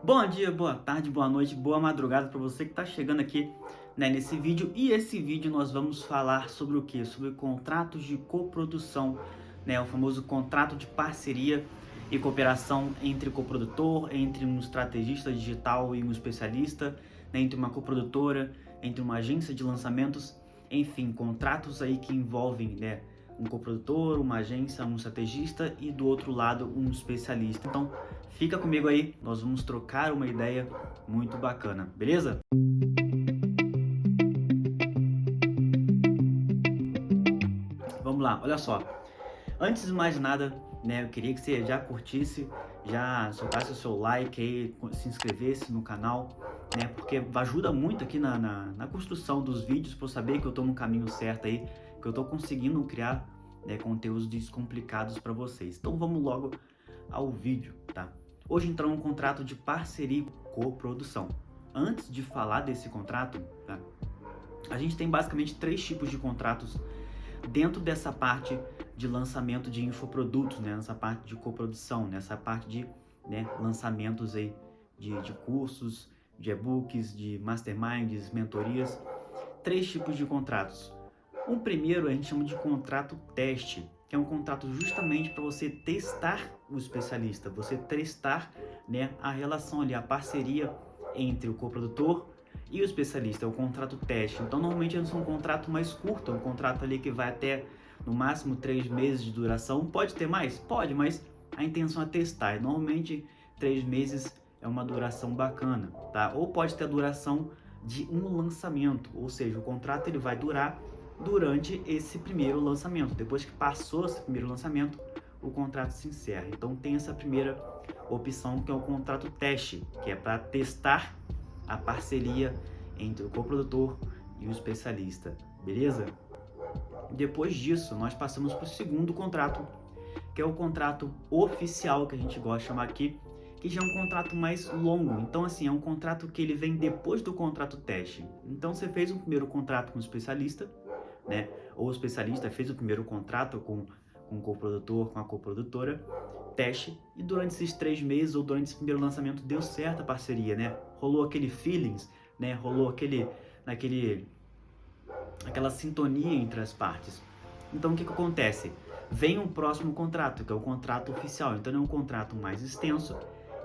Bom dia, boa tarde, boa noite, boa madrugada para você que está chegando aqui, nesse vídeo. E esse vídeo nós vamos falar sobre o que? Sobre contratos de coprodução, o famoso contrato de parceria e cooperação entre coprodutor, entre um estrategista digital e um especialista, entre uma coprodutora, entre uma agência de lançamentos, enfim, contratos aí que envolvem, um coprodutor, uma agência, um estrategista e do outro lado um especialista. Então, fica comigo aí, nós vamos trocar uma ideia muito bacana, beleza? Vamos lá, olha só. Antes de mais nada, eu queria que você já curtisse, já soltasse o seu like aí, se inscrevesse no canal, porque ajuda muito aqui na construção dos vídeos para eu saber que eu estou no caminho certo aí, que eu estou conseguindo criar, conteúdos descomplicados para vocês. Então vamos logo ao vídeo, tá? Hoje então é um contrato de parceria e coprodução. Antes de falar desse contrato, tá? A gente tem basicamente 3 tipos de contratos dentro dessa parte de lançamento de infoprodutos, nessa parte de coprodução, nessa parte de lançamentos aí de cursos, de e-books, de masterminds, mentorias. 3 tipos de contratos. O primeiro a gente chama de contrato teste, que é um contrato justamente para você testar o especialista, você testar a relação ali, a parceria entre o coprodutor e o especialista, é o contrato teste. Então normalmente é um contrato mais curto, é um contrato ali que vai até no máximo 3 meses de duração. Pode ter mais? Pode, mas a intenção é testar. E normalmente 3 meses é uma duração bacana, tá? Ou pode ter a duração de um lançamento, ou seja, o contrato ele vai durar durante esse primeiro lançamento. Depois que passou esse primeiro lançamento, o contrato se encerra. Então tem essa primeira opção, que é o contrato teste, que é para testar a parceria entre o coprodutor e o especialista, beleza? Depois disso, nós passamos para o segundo contrato, que é o contrato oficial, que a gente gosta de chamar aqui, que já é um contrato mais longo. Então, assim, é um contrato que ele vem depois do contrato teste. Então, você fez um primeiro contrato com o especialista, ou o especialista fez o primeiro contrato com o coprodutor, com a coprodutora, teste, e durante esses 3 meses ou durante esse primeiro lançamento deu certo a parceria, rolou aquele feelings, rolou aquela sintonia entre as partes. Então o que acontece? Vem um próximo contrato, que é o contrato oficial. Então é um contrato mais extenso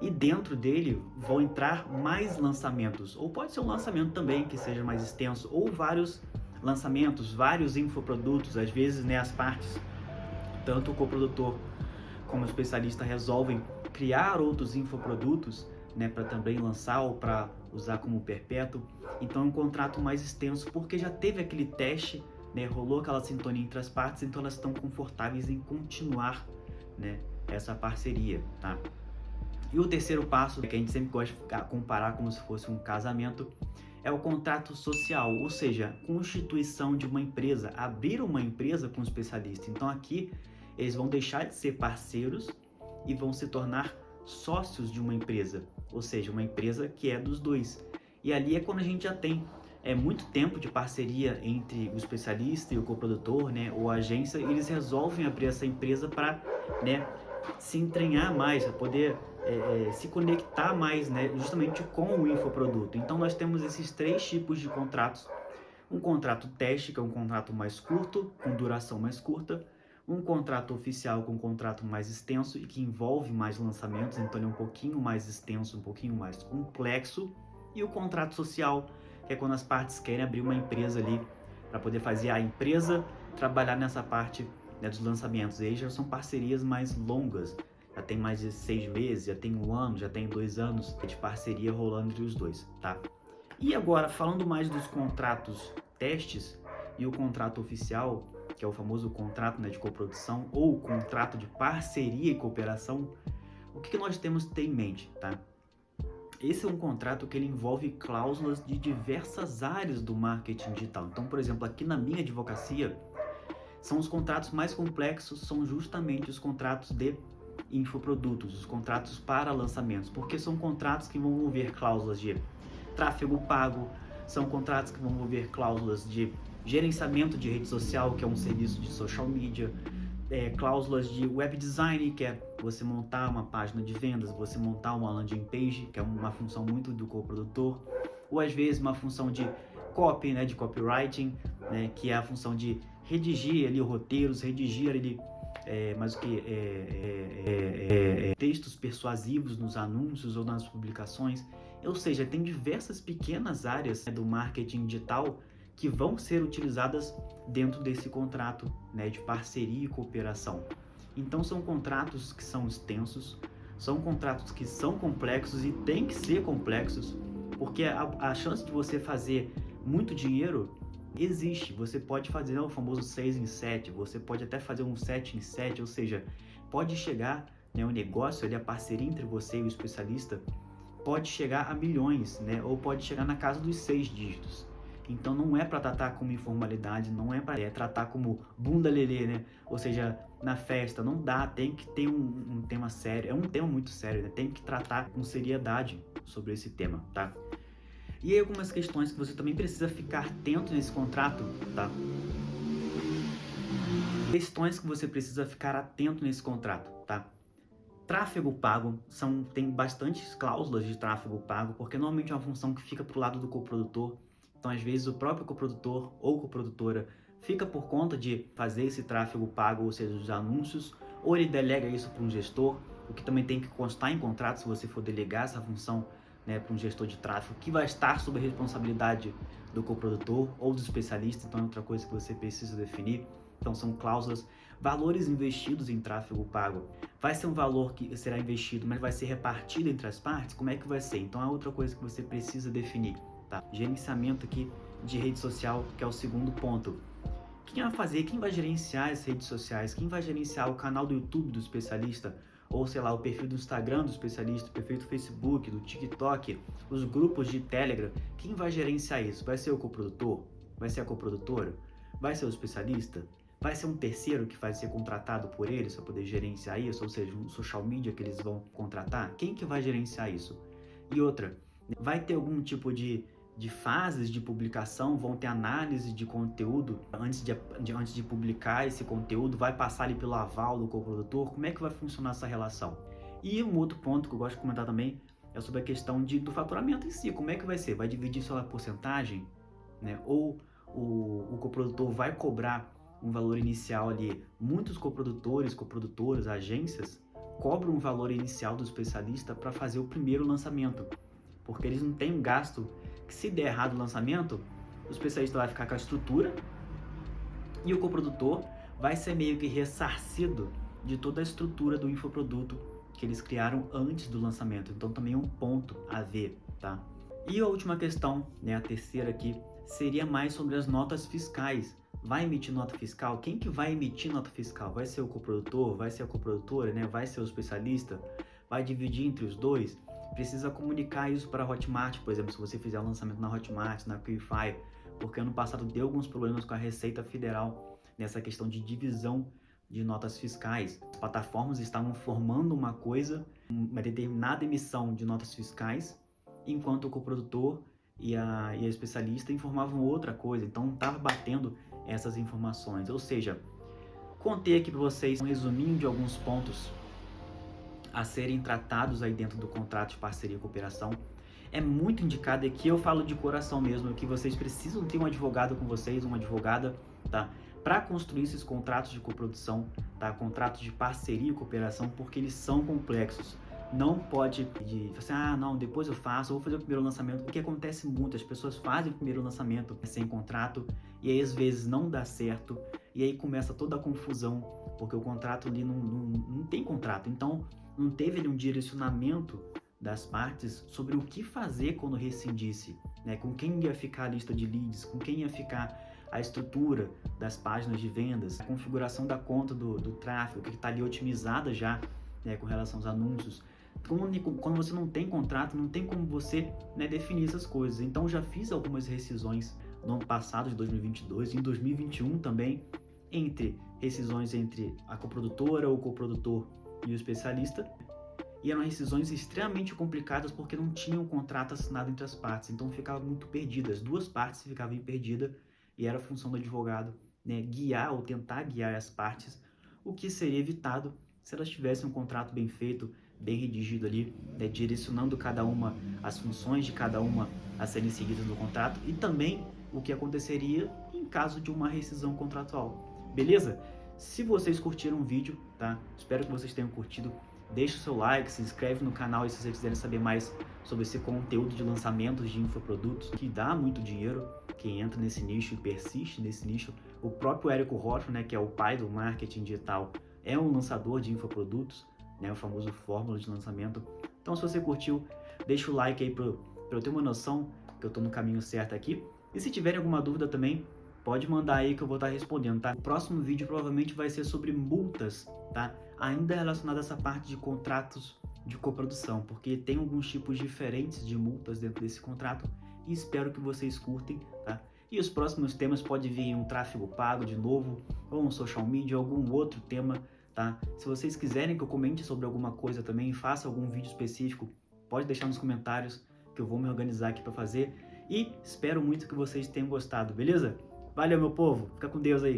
e dentro dele vão entrar mais lançamentos, ou pode ser um lançamento também que seja mais extenso, ou vários lançamentos, vários infoprodutos. Às vezes, as partes, tanto o coprodutor como o especialista, resolvem criar outros infoprodutos, para também lançar ou para usar como perpétuo. Então é um contrato mais extenso porque já teve aquele teste, rolou aquela sintonia entre as partes, então elas estão confortáveis em continuar, essa parceria, tá? E o terceiro passo, que a gente sempre gosta de comparar como se fosse um casamento, é o contrato social, ou seja, constituição de uma empresa, abrir uma empresa com um especialista. Então aqui eles vão deixar de ser parceiros e vão se tornar sócios de uma empresa, ou seja, uma empresa que é dos dois. E ali é quando a gente já tem muito tempo de parceria entre o especialista e o coprodutor, ou a agência, e eles resolvem abrir essa empresa para se entranhar mais, para poder se conectar mais, justamente com o infoproduto. Então nós temos esses 3 tipos de contratos. Um contrato teste, que é um contrato mais curto, com duração mais curta. Um contrato oficial, com um contrato mais extenso e que envolve mais lançamentos, então ele é um pouquinho mais extenso, um pouquinho mais complexo. E o contrato social, que é quando as partes querem abrir uma empresa ali para poder fazer a empresa trabalhar nessa parte, dos lançamentos. E aí já são parcerias mais longas, já tem mais de 6 meses, já tem 1 ano, já tem 2 anos de parceria rolando entre os dois, tá? E agora, falando mais dos contratos testes e o contrato oficial, que é o famoso contrato de coprodução ou o contrato de parceria e cooperação, o que nós temos que ter em mente, tá? Esse é um contrato que ele envolve cláusulas de diversas áreas do marketing digital. Então, por exemplo, aqui na minha advocacia, são os contratos mais complexos, são justamente os contratos de infoprodutos, os contratos para lançamentos, porque são contratos que vão envolver cláusulas de tráfego pago, são contratos que vão envolver cláusulas de gerenciamento de rede social, que é um serviço de social media, cláusulas de web design, que é você montar uma página de vendas, você montar uma landing page, que é uma função muito do coprodutor, ou às vezes uma função de copy, né, de copywriting, né, que é a função de redigir ali roteiros, redigir ali mas o que textos persuasivos nos anúncios ou nas publicações. Ou seja, tem diversas pequenas áreas, né, do marketing digital que vão ser utilizadas dentro desse contrato, né, de parceria e cooperação. Então são contratos que são extensos, são contratos que são complexos e tem que ser complexos, porque a chance de você fazer muito dinheiro existe. Você pode fazer o famoso 6 em 7, você pode até fazer um 7 em 7, ou seja, pode chegar, né, o negócio, ali, a parceria entre você e o especialista, pode chegar a milhões, né, ou pode chegar na casa dos 6 dígitos. Então não é para tratar como informalidade, não é para tratar como bunda lelê, né? Ou seja, na festa, não dá, tem que ter um tema sério, é um tema muito sério, né? Tem que tratar com seriedade sobre esse tema, tá? E aí algumas questões que você também precisa ficar atento nesse contrato, tá? Questões que você precisa ficar atento nesse contrato, tá? Tráfego pago, tem bastantes cláusulas de tráfego pago, porque normalmente é uma função que fica pro lado do coprodutor. Então, às vezes, o próprio coprodutor ou coprodutora fica por conta de fazer esse tráfego pago, ou seja, os anúncios, ou ele delega isso para um gestor, o que também tem que constar em contrato se você for delegar essa função, né, para um gestor de tráfego, que vai estar sob a responsabilidade do coprodutor ou do especialista. Então é outra coisa que você precisa definir. Então são cláusulas. Valores investidos em tráfego pago. Vai ser um valor que será investido, mas vai ser repartido entre as partes? Como é que vai ser? Então é outra coisa que você precisa definir, tá? Gerenciamento aqui de rede social, que é o segundo ponto. Quem vai fazer? Quem vai gerenciar as redes sociais? Quem vai gerenciar o canal do YouTube do especialista? Ou, sei lá, o perfil do Instagram do especialista, o perfil do Facebook, do TikTok, os grupos de Telegram? Quem vai gerenciar isso? Vai ser o coprodutor? Vai ser a coprodutora? Vai ser o especialista? Vai ser um terceiro que vai ser contratado por eles para poder gerenciar isso? Ou seja, um social media que eles vão contratar? Quem que vai gerenciar isso? E outra, vai ter algum tipo de fases de publicação? Vão ter análise de conteúdo antes de publicar esse conteúdo? Vai passar ali pelo aval do coprodutor? Como é que vai funcionar essa relação? E um outro ponto que eu gosto de comentar também é sobre a questão do faturamento em si. Como é que vai ser? Vai dividir só a porcentagem, né? Ou o coprodutor vai cobrar um valor inicial ali? Muitos coprodutores, coprodutoras, agências cobram um valor inicial do especialista para fazer o primeiro lançamento, porque eles não têm um gasto que, se der errado o lançamento, o especialista vai ficar com a estrutura e o coprodutor vai ser meio que ressarcido de toda a estrutura do infoproduto que eles criaram antes do lançamento. Então também é um ponto a ver, tá? E a última questão, né, a terceira aqui, seria mais sobre as notas fiscais. Vai emitir nota fiscal? Quem que vai emitir nota fiscal? Vai ser o coprodutor? Vai ser a coprodutora, né? Vai ser o especialista? Vai dividir entre os dois? Precisa comunicar isso para a Hotmart, por exemplo, se você fizer um lançamento na Hotmart, na Qlify, porque ano passado deu alguns problemas com a Receita Federal nessa questão de divisão de notas fiscais. As plataformas estavam formando uma coisa, uma determinada emissão de notas fiscais, enquanto o coprodutor e a especialista informavam outra coisa, então não estava batendo essas informações. Ou seja, contei aqui para vocês um resuminho de alguns pontos a serem tratados aí dentro do contrato de parceria e cooperação. É muito indicado, aqui eu falo de coração mesmo, que vocês precisam ter um advogado com vocês, uma advogada, tá? Para construir esses contratos de coprodução, tá? Contratos de parceria e cooperação, porque eles são complexos. Não pode pedir assim, não, depois eu faço, eu vou fazer o primeiro lançamento, porque acontece muito, as pessoas fazem o primeiro lançamento sem contrato, e aí às vezes não dá certo, e aí começa toda a confusão, porque o contrato ali não tem contrato, então não teve ali um direcionamento das partes sobre o que fazer quando rescindisse, né? Com quem ia ficar a lista de leads, com quem ia ficar a estrutura das páginas de vendas, a configuração da conta do tráfego, que está ali otimizada já, né, com relação aos anúncios. Quando você não tem contrato, não tem como você, né, definir essas coisas. Então já fiz algumas rescisões no ano passado, de 2022, e em 2021 também, rescisões entre a coprodutora ou o coprodutor e o especialista, e eram rescisões extremamente complicadas porque não tinham um contrato assinado entre as partes, então ficava muito perdido, as duas partes ficavam perdidas, e era a função do advogado, né, guiar ou tentar guiar as partes, o que seria evitado se elas tivessem um contrato bem feito, bem redigido ali, né, direcionando cada uma, as funções de cada uma a serem seguidas no contrato e também o que aconteceria em caso de uma rescisão contratual. Beleza? Se vocês curtiram o vídeo, tá? Espero que vocês tenham curtido. Deixa o seu like, se inscreve no canal e se vocês quiserem saber mais sobre esse conteúdo de lançamentos de infoprodutos, que dá muito dinheiro, quem entra nesse nicho e persiste nesse nicho. O próprio Érico Rocha, né, que é o pai do marketing digital, é um lançador de infoprodutos, né, o famoso fórmula de lançamento. Então, se você curtiu, deixa o like aí para eu ter uma noção que eu estou no caminho certo aqui. E se tiverem alguma dúvida também, pode mandar aí que eu vou estar respondendo, tá? O próximo vídeo provavelmente vai ser sobre multas, tá? Ainda relacionado a essa parte de contratos de coprodução, porque tem alguns tipos diferentes de multas dentro desse contrato e espero que vocês curtem, tá? E os próximos temas pode vir um tráfego pago de novo, ou um social media, algum outro tema, tá? Se vocês quiserem que eu comente sobre alguma coisa também, faça algum vídeo específico, pode deixar nos comentários que eu vou me organizar aqui para fazer. E espero muito que vocês tenham gostado, beleza? Valeu, meu povo. Fica com Deus aí.